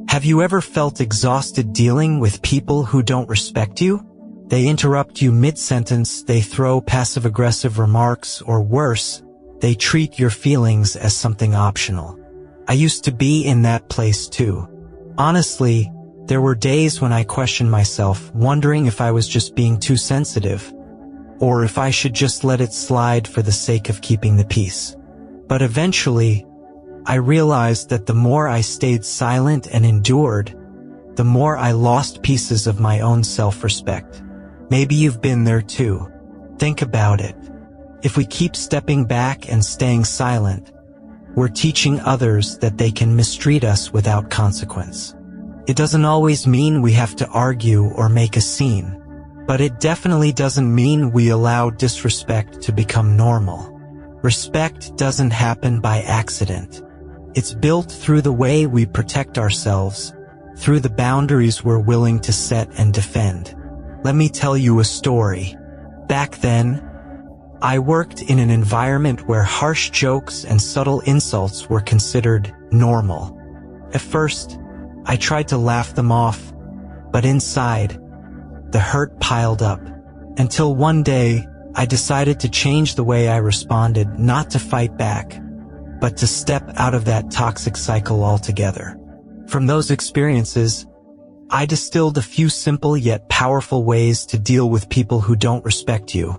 Have you ever felt exhausted dealing with people who don't respect you? They interrupt you mid-sentence, they throw passive-aggressive remarks, or worse, they treat your feelings as something optional. I used to be in that place too. Honestly, there were days when I questioned myself, wondering if I was just being too sensitive, or if I should just let it slide for the sake of keeping the peace. But eventually, I realized that the more I stayed silent and endured, the more I lost pieces of my own self-respect. Maybe you've been there too. Think about it. If we keep stepping back and staying silent, we're teaching others that they can mistreat us without consequence. It doesn't always mean we have to argue or make a scene, but it definitely doesn't mean we allow disrespect to become normal. Respect doesn't happen by accident. It's built through the way we protect ourselves, through the boundaries we're willing to set and defend. Let me tell you a story. Back then, I worked in an environment where harsh jokes and subtle insults were considered normal. At first, I tried to laugh them off, but inside, the hurt piled up. Until one day, I decided to change the way I responded, not to fight back, but to step out of that toxic cycle altogether. From those experiences, I distilled a few simple yet powerful ways to deal with people who don't respect you,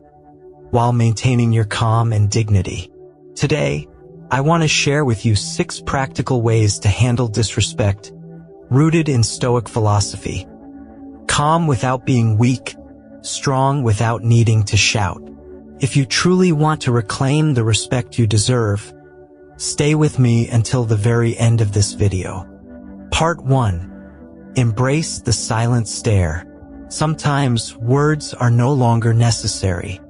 while maintaining your calm and dignity. Today, I want to share with you 6 practical ways to handle disrespect, rooted in Stoic philosophy. Calm without being weak, strong without needing to shout. If you truly want to reclaim the respect you deserve, stay with me until the very end of this video. Part 1. Embrace the silent stare. Sometimes words are no longer necessary.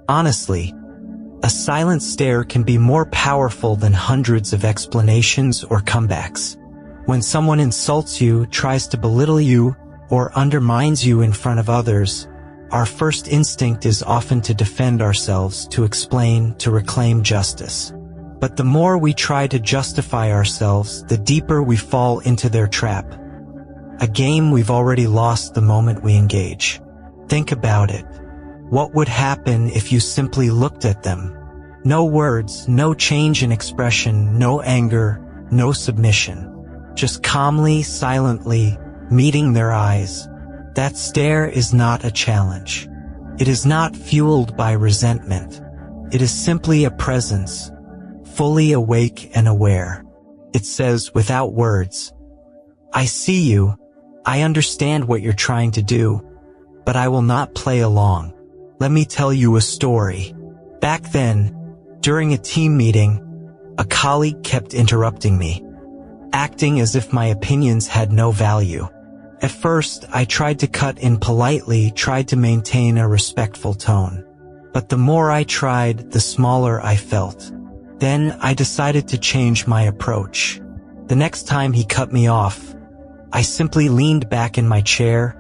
Honestly, a silent stare can be more powerful than hundreds of explanations or comebacks. When someone insults you, tries to belittle you, or undermines you in front of others, our first instinct is often to defend ourselves, to explain, to reclaim justice. But the more we try to justify ourselves, the deeper we fall into their trap. A game we've already lost the moment we engage. Think about it. What would happen if you simply looked at them? No words, no change in expression, no anger, no submission. Just calmly, silently, meeting their eyes. That stare is not a challenge. It is not fueled by resentment. It is simply a presence, fully awake and aware. It says, without words, I see you, I understand what you're trying to do, but I will not play along. Let me tell you a story. Back then, during a team meeting, a colleague kept interrupting me, acting as if my opinions had no value. At first, I tried to cut in politely, tried to maintain a respectful tone. But the more I tried, the smaller I felt. Then I decided to change my approach. The next time he cut me off, I simply leaned back in my chair,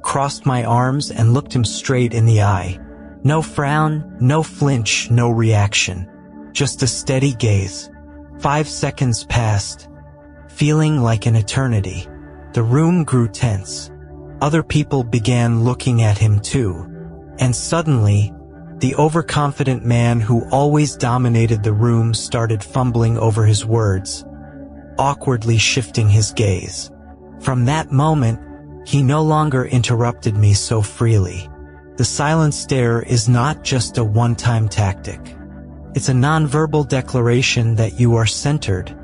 crossed my arms, and looked him straight in the eye. No frown, no flinch, no reaction. Just a steady gaze. 5 seconds passed, feeling like an eternity. The room grew tense. Other people began looking at him too. And suddenly, the overconfident man who always dominated the room started fumbling over his words, awkwardly shifting his gaze. From that moment, he no longer interrupted me so freely. The silent stare is not just a one-time tactic. It's a nonverbal declaration that you are centered,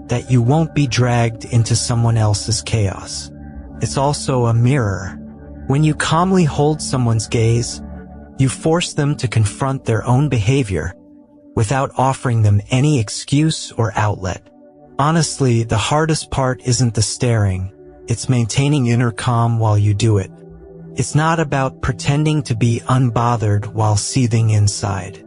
that you won't be dragged into someone else's chaos. It's also a mirror. When you calmly hold someone's gaze, you force them to confront their own behavior without offering them any excuse or outlet. Honestly, the hardest part isn't the staring, it's maintaining inner calm while you do it. It's not about pretending to be unbothered while seething inside.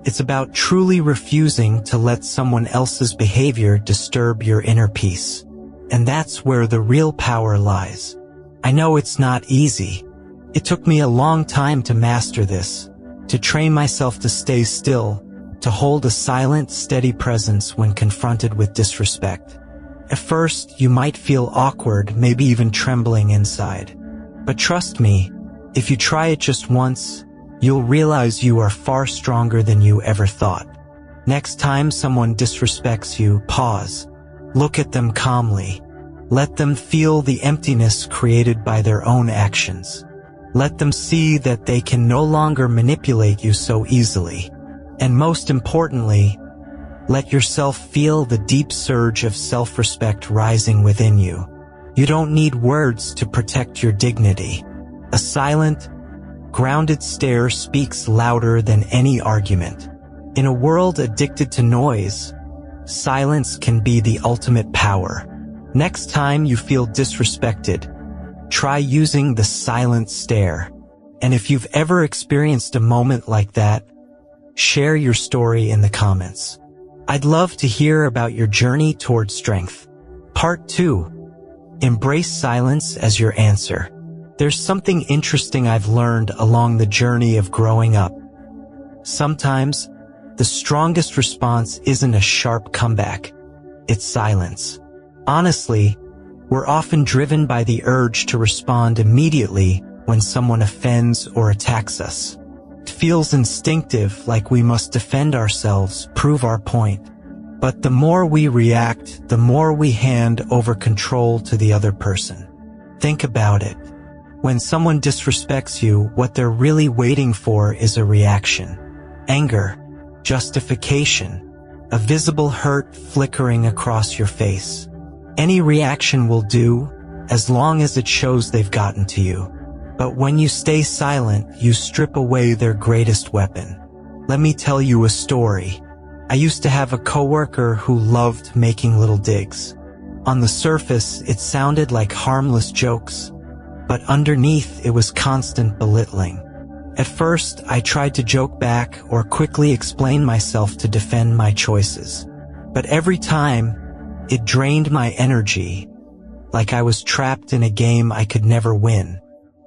It's about truly refusing to let someone else's behavior disturb your inner peace. And that's where the real power lies. I know it's not easy. It took me a long time to master this, to train myself to stay still, to hold a silent, steady presence when confronted with disrespect. At first, you might feel awkward, maybe even trembling inside. But trust me, if you try it just once, you'll realize you are far stronger than you ever thought. Next time someone disrespects you, pause. Look at them calmly. Let them feel the emptiness created by their own actions. Let them see that they can no longer manipulate you so easily. And most importantly, let yourself feel the deep surge of self-respect rising within you. You don't need words to protect your dignity. A silent, grounded stare speaks louder than any argument. In a world addicted to noise, silence can be the ultimate power. Next time you feel disrespected, try using the silent stare. And if you've ever experienced a moment like that, share your story in the comments. I'd love to hear about your journey toward strength. Part 2. Embrace silence as your answer. There's something interesting I've learned along the journey of growing up. Sometimes, the strongest response isn't a sharp comeback. It's silence. Honestly, we're often driven by the urge to respond immediately when someone offends or attacks us. It feels instinctive, like we must defend ourselves, prove our point. But the more we react, the more we hand over control to the other person. Think about it. When someone disrespects you, what they're really waiting for is a reaction. Anger, justification, a visible hurt flickering across your face. Any reaction will do, as long as it shows they've gotten to you. But when you stay silent, you strip away their greatest weapon. Let me tell you a story. I used to have a coworker who loved making little digs. On the surface, it sounded like harmless jokes, but underneath it was constant belittling. At first, I tried to joke back or quickly explain myself to defend my choices. But every time, it drained my energy, like I was trapped in a game I could never win.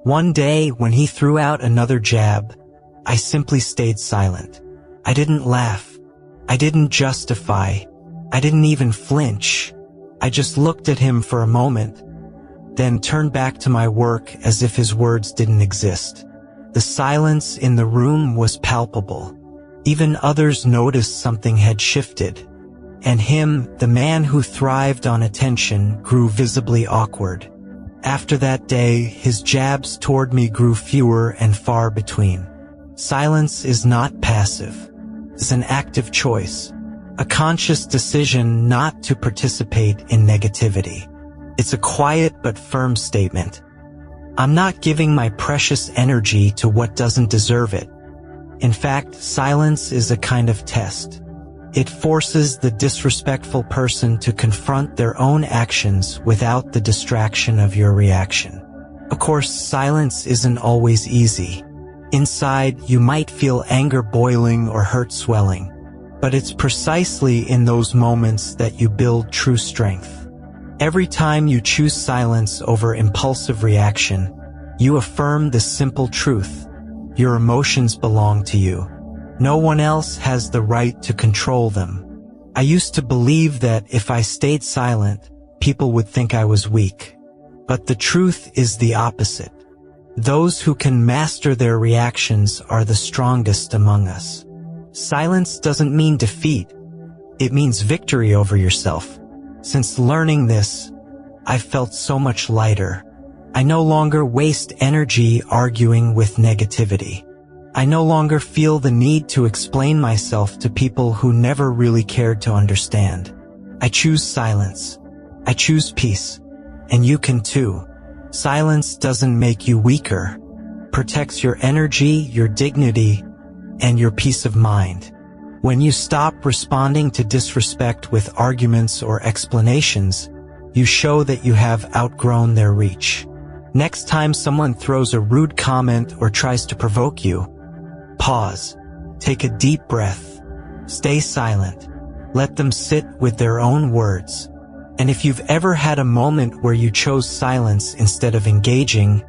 One day, when he threw out another jab, I simply stayed silent. I didn't laugh. I didn't justify. I didn't even flinch. I just looked at him for a moment, then turned back to my work as if his words didn't exist. The silence in the room was palpable. Even others noticed something had shifted. And him, the man who thrived on attention, grew visibly awkward. After that day, his jabs toward me grew fewer and far between. Silence is not passive. It's an active choice, a conscious decision not to participate in negativity. It's a quiet but firm statement. I'm not giving my precious energy to what doesn't deserve it. In fact, silence is a kind of test. It forces the disrespectful person to confront their own actions without the distraction of your reaction. Of course, silence isn't always easy. Inside, you might feel anger boiling or hurt swelling, but it's precisely in those moments that you build true strength. Every time you choose silence over impulsive reaction, you affirm the simple truth: your emotions belong to you. No one else has the right to control them. I used to believe that if I stayed silent, people would think I was weak. But the truth is the opposite. Those who can master their reactions are the strongest among us. Silence doesn't mean defeat. It means victory over yourself. Since learning this, I've felt so much lighter. I no longer waste energy arguing with negativity. I no longer feel the need to explain myself to people who never really cared to understand. I choose silence. I choose peace. And you can too. Silence doesn't make you weaker. Protects your energy, your dignity, and your peace of mind. When you stop responding to disrespect with arguments or explanations, you show that you have outgrown their reach. Next time someone throws a rude comment or tries to provoke you, pause. Take a deep breath. Stay silent. Let them sit with their own words. And if you've ever had a moment where you chose silence instead of engaging,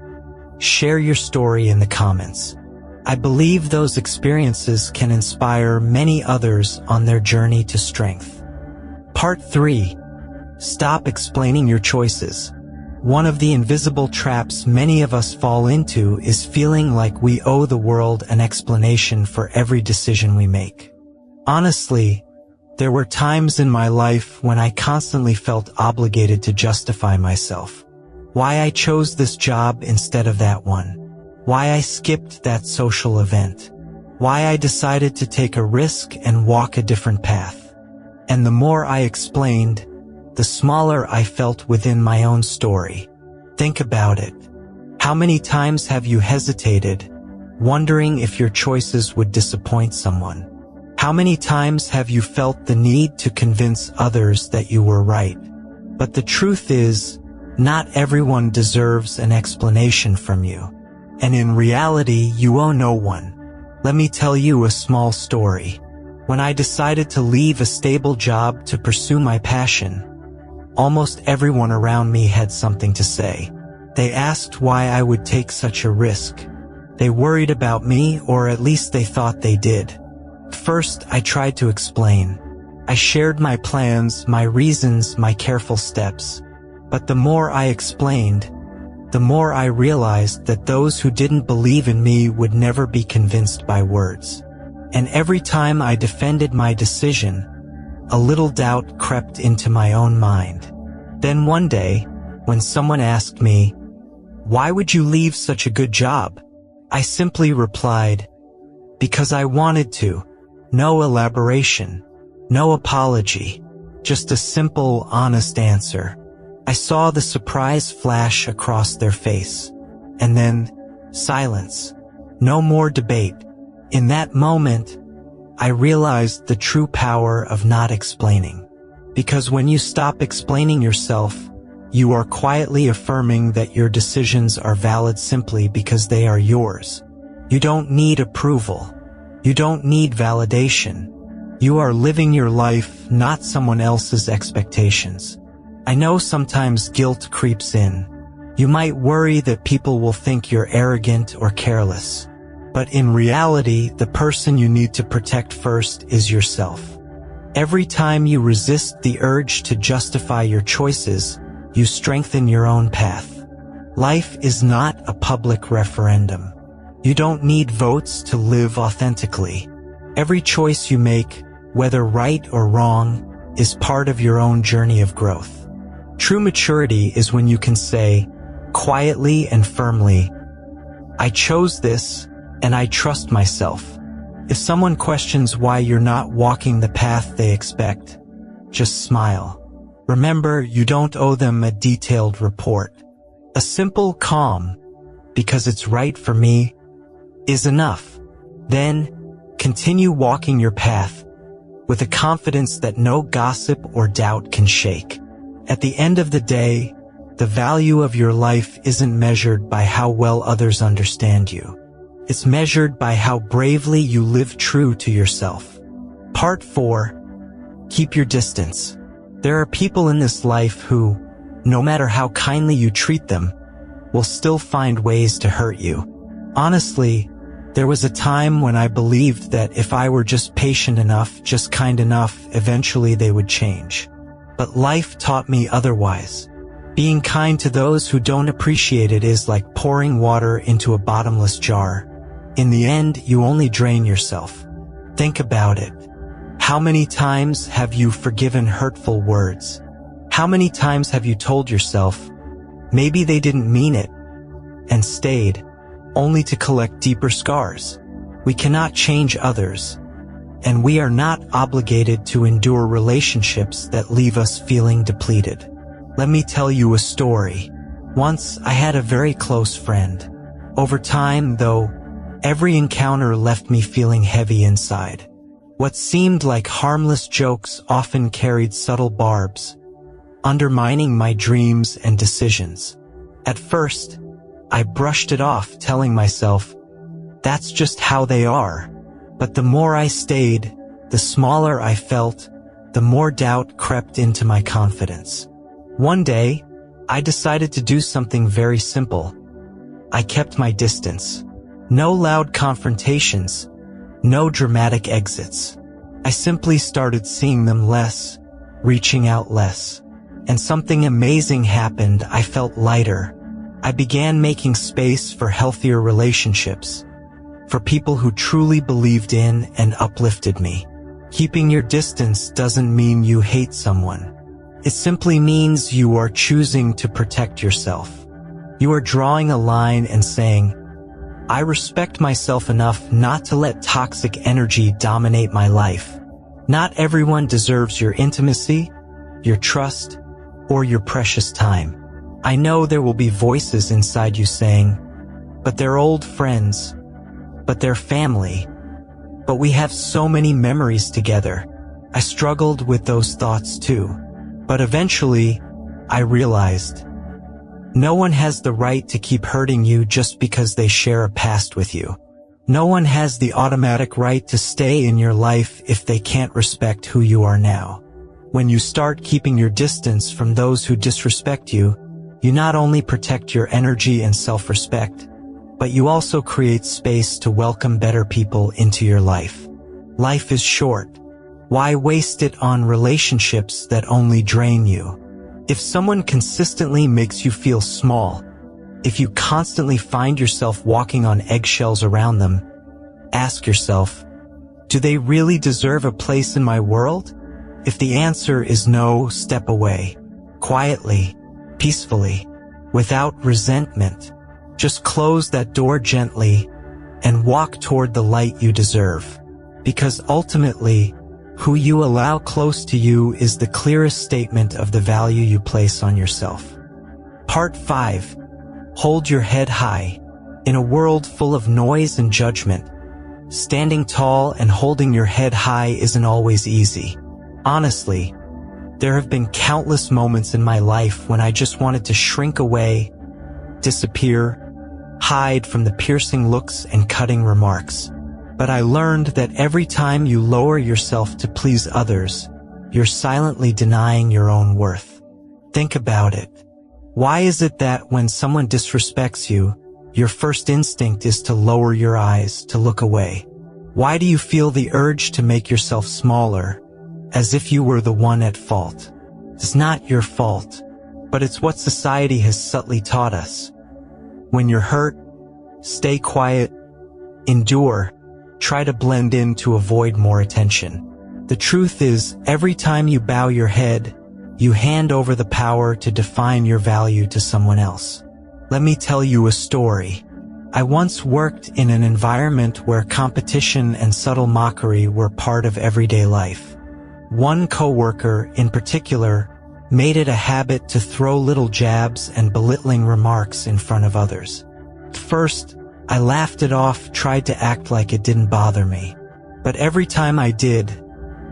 share your story in the comments. I believe those experiences can inspire many others on their journey to strength. Part 3. Stop explaining your choices. One of the invisible traps many of us fall into is feeling like we owe the world an explanation for every decision we make. Honestly, there were times in my life when I constantly felt obligated to justify myself. Why I chose this job instead of that one. Why I skipped that social event. Why I decided to take a risk and walk a different path. And the more I explained, the smaller I felt within my own story. Think about it. How many times have you hesitated, wondering if your choices would disappoint someone? How many times have you felt the need to convince others that you were right? But the truth is, not everyone deserves an explanation from you. And in reality, you owe no one. Let me tell you a small story. When I decided to leave a stable job to pursue my passion, almost everyone around me had something to say. They asked why I would take such a risk. They worried about me, or at least they thought they did. First, I tried to explain. I shared my plans, my reasons, my careful steps. But the more I explained, the more I realized that those who didn't believe in me would never be convinced by words. And every time I defended my decision, a little doubt crept into my own mind. Then one day, when someone asked me, "Why would you leave such a good job?" I simply replied, "Because I wanted to." No elaboration, no apology, just a simple, honest answer. I saw the surprise flash across their face. And then, silence. No more debate. In that moment, I realized the true power of not explaining. Because when you stop explaining yourself, you are quietly affirming that your decisions are valid simply because they are yours. You don't need approval. You don't need validation. You are living your life, not someone else's expectations. I know sometimes guilt creeps in. You might worry that people will think you're arrogant or careless. But in reality, the person you need to protect first is yourself. Every time you resist the urge to justify your choices, you strengthen your own path. Life is not a public referendum. You don't need votes to live authentically. Every choice you make, whether right or wrong, is part of your own journey of growth. True maturity is when you can say, quietly and firmly, "I chose this, and I trust myself." If someone questions why you're not walking the path they expect, just smile. Remember, you don't owe them a detailed report. A simple calm, "because it's right for me," is enough. Then, continue walking your path, with a confidence that no gossip or doubt can shake. At the end of the day, the value of your life isn't measured by how well others understand you. It's measured by how bravely you live true to yourself. Part 4. Keep your distance. There are people in this life who, no matter how kindly you treat them, will still find ways to hurt you. Honestly, there was a time when I believed that if I were just patient enough, just kind enough, eventually they would change. But life taught me otherwise. Being kind to those who don't appreciate it is like pouring water into a bottomless jar. In the end, you only drain yourself. Think about it. How many times have you forgiven hurtful words? How many times have you told yourself, maybe they didn't mean it, and stayed, only to collect deeper scars? We cannot change others, and we are not obligated to endure relationships that leave us feeling depleted. Let me tell you a story. Once, I had a very close friend. Over time, though, every encounter left me feeling heavy inside. What seemed like harmless jokes often carried subtle barbs, undermining my dreams and decisions. At first, I brushed it off, telling myself, that's just how they are. But the more I stayed, the smaller I felt, the more doubt crept into my confidence. One day, I decided to do something very simple. I kept my distance. No loud confrontations, no dramatic exits. I simply started seeing them less, reaching out less. And something amazing happened. I felt lighter. I began making space for healthier relationships, for people who truly believed in and uplifted me. Keeping your distance doesn't mean you hate someone. It simply means you are choosing to protect yourself. You are drawing a line and saying, I respect myself enough not to let toxic energy dominate my life. Not everyone deserves your intimacy, your trust, or your precious time. I know there will be voices inside you saying, but they're old friends, but they're family, but we have so many memories together. I struggled with those thoughts too, but eventually I realized no one has the right to keep hurting you just because they share a past with you. No one has the automatic right to stay in your life if they can't respect who you are now. When you start keeping your distance from those who disrespect you, you not only protect your energy and self-respect, but you also create space to welcome better people into your life. Life is short. Why waste it on relationships that only drain you? If someone consistently makes you feel small, if you constantly find yourself walking on eggshells around them, ask yourself, do they really deserve a place in my world? If the answer is no, step away. Quietly, peacefully, without resentment. Just close that door gently and walk toward the light you deserve. Because ultimately, who you allow close to you is the clearest statement of the value you place on yourself. Part 5. Hold your head high. In a world full of noise and judgment, standing tall and holding your head high isn't always easy. Honestly, there have been countless moments in my life when I just wanted to shrink away, disappear, hide from the piercing looks and cutting remarks. But I learned that every time you lower yourself to please others, you're silently denying your own worth. Think about it. Why is it that when someone disrespects you, your first instinct is to lower your eyes, to look away? Why do you feel the urge to make yourself smaller, as if you were the one at fault? It's not your fault, but it's what society has subtly taught us. When you're hurt, stay quiet, endure, try to blend in to avoid more attention. The truth is, every time you bow your head, you hand over the power to define your value to someone else. Let me tell you a story. I once worked in an environment where competition and subtle mockery were part of everyday life. One coworker, in particular, made it a habit to throw little jabs and belittling remarks in front of others. At first, I laughed it off, tried to act like it didn't bother me. But every time I did,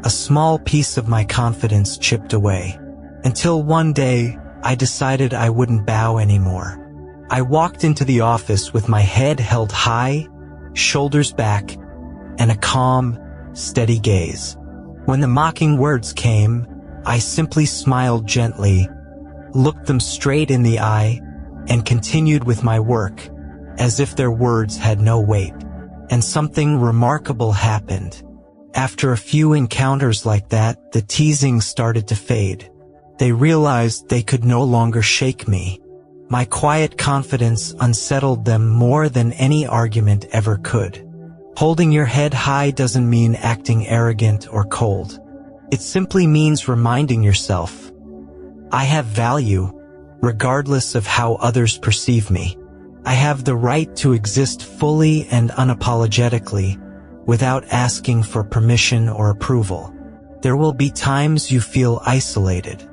a small piece of my confidence chipped away. Until one day, I decided I wouldn't bow anymore. I walked into the office with my head held high, shoulders back, and a calm, steady gaze. When the mocking words came, I simply smiled gently, looked them straight in the eye, and continued with my work, as if their words had no weight. And something remarkable happened. After a few encounters like that, the teasing started to fade. They realized they could no longer shake me. My quiet confidence unsettled them more than any argument ever could. Holding your head high doesn't mean acting arrogant or cold. It simply means reminding yourself, I have value, regardless of how others perceive me. I have the right to exist fully and unapologetically, without asking for permission or approval. There will be times you feel isolated,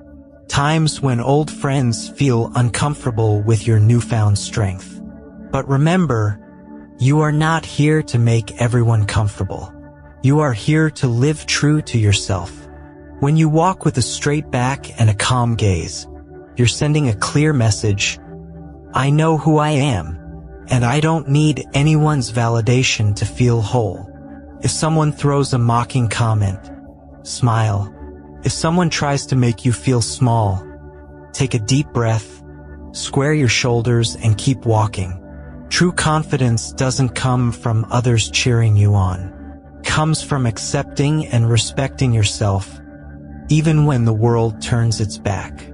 times when old friends feel uncomfortable with your newfound strength. But remember, you are not here to make everyone comfortable. You are here to live true to yourself. When you walk with a straight back and a calm gaze, you're sending a clear message. I know who I am, and I don't need anyone's validation to feel whole. If someone throws a mocking comment, smile. If someone tries to make you feel small, take a deep breath, square your shoulders, and keep walking. True confidence doesn't come from others cheering you on. It comes from accepting and respecting yourself, even when the world turns its back.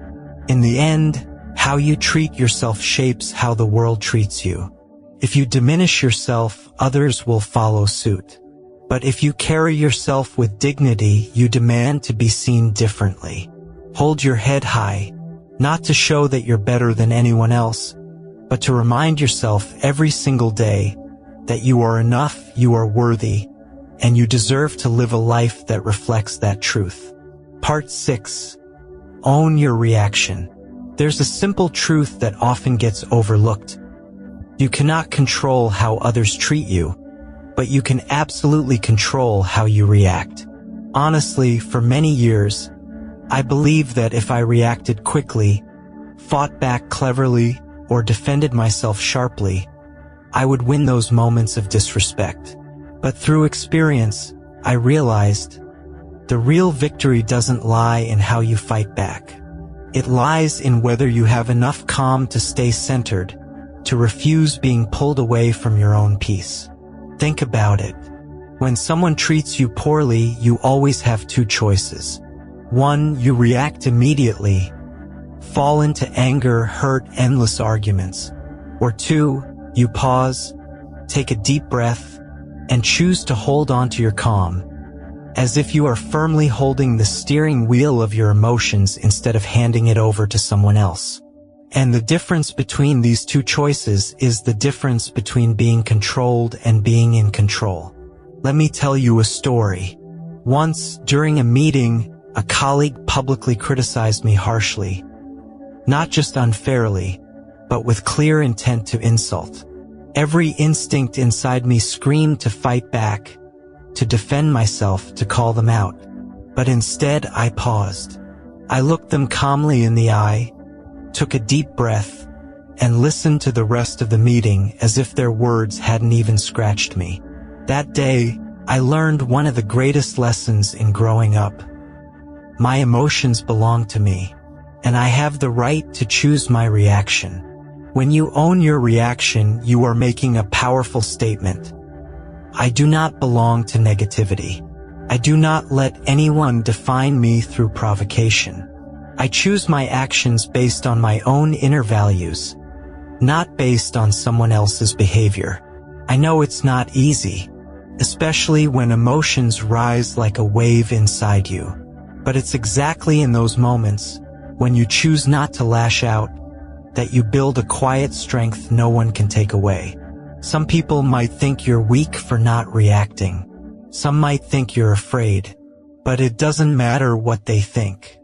In the end, how you treat yourself shapes how the world treats you. If you diminish yourself, others will follow suit. But if you carry yourself with dignity, you demand to be seen differently. Hold your head high, not to show that you're better than anyone else, but to remind yourself every single day that you are enough, you are worthy, and you deserve to live a life that reflects that truth. Part 6. Own your reaction. There's a simple truth that often gets overlooked. You cannot control how others treat you, but you can absolutely control how you react. Honestly, for many years, I believed that if I reacted quickly, fought back cleverly, or defended myself sharply, I would win those moments of disrespect. But through experience, I realized the real victory doesn't lie in how you fight back. It lies in whether you have enough calm to stay centered, to refuse being pulled away from your own peace. Think about it. When someone treats you poorly, you always have two choices. 1, you react immediately, fall into anger, hurt, endless arguments. Or 2, you pause, take a deep breath, and choose to hold on to your calm, as if you are firmly holding the steering wheel of your emotions instead of handing it over to someone else. And the difference between these two choices is the difference between being controlled and being in control. Let me tell you a story. Once, during a meeting, a colleague publicly criticized me harshly, not just unfairly, but with clear intent to insult. Every instinct inside me screamed to fight back, to defend myself, to call them out. But instead, I paused. I looked them calmly in the eye, took a deep breath, and listened to the rest of the meeting as if their words hadn't even scratched me. That day, I learned one of the greatest lessons in growing up. My emotions belong to me, and I have the right to choose my reaction. When you own your reaction, you are making a powerful statement. I do not belong to negativity. I do not let anyone define me through provocation. I choose my actions based on my own inner values, not based on someone else's behavior. I know it's not easy, especially when emotions rise like a wave inside you. But it's exactly in those moments, when you choose not to lash out, that you build a quiet strength no one can take away. Some people might think you're weak for not reacting. Some might think you're afraid. But it doesn't matter what they think.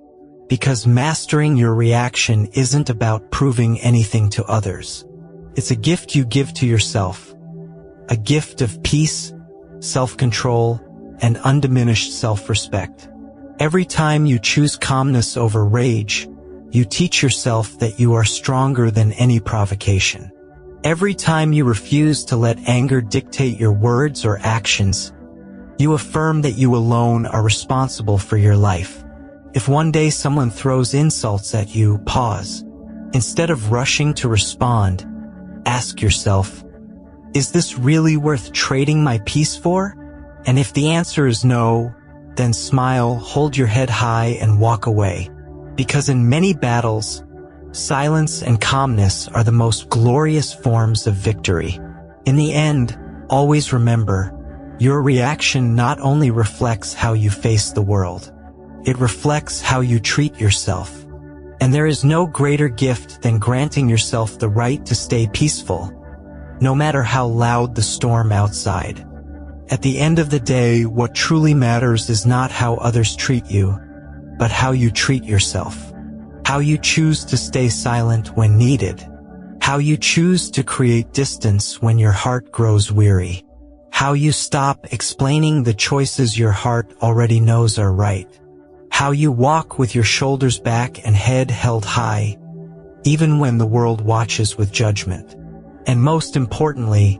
Because mastering your reaction isn't about proving anything to others. It's a gift you give to yourself. A gift of peace, self-control, and undiminished self-respect. Every time you choose calmness over rage, you teach yourself that you are stronger than any provocation. Every time you refuse to let anger dictate your words or actions, you affirm that you alone are responsible for your life. If one day someone throws insults at you, pause. Instead of rushing to respond, ask yourself, is this really worth trading my peace for? And if the answer is no, then smile, hold your head high, and walk away. Because in many battles, silence and calmness are the most glorious forms of victory. In the end, always remember, your reaction not only reflects how you face the world, it reflects how you treat yourself. And there is no greater gift than granting yourself the right to stay peaceful, no matter how loud the storm outside. At the end of the day, what truly matters is not how others treat you, but how you treat yourself. How you choose to stay silent when needed. How you choose to create distance when your heart grows weary. How you stop explaining the choices your heart already knows are right. How you walk with your shoulders back and head held high, even when the world watches with judgment. And most importantly,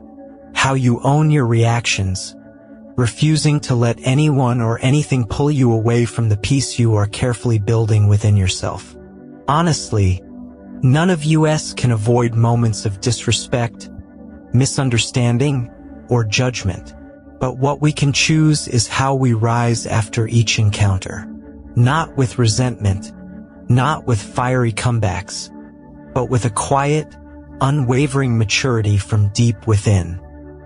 how you own your reactions, refusing to let anyone or anything pull you away from the peace you are carefully building within yourself. Honestly, none of us can avoid moments of disrespect, misunderstanding, or judgment. But what we can choose is how we rise after each encounter. Not with resentment, not with fiery comebacks, but with a quiet, unwavering maturity from deep within.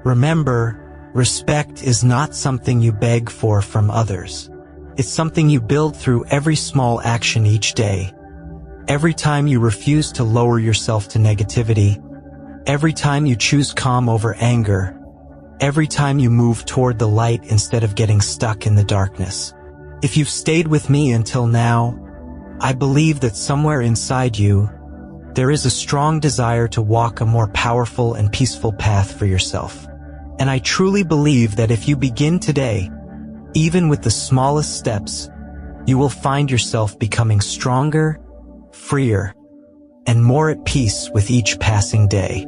Remember, respect is not something you beg for from others. It's something you build through every small action each day. Every time you refuse to lower yourself to negativity, every time you choose calm over anger, every time you move toward the light instead of getting stuck in the darkness. If you've stayed with me until now, I believe that somewhere inside you, there is a strong desire to walk a more powerful and peaceful path for yourself. And I truly believe that if you begin today, even with the smallest steps, you will find yourself becoming stronger, freer, and more at peace with each passing day.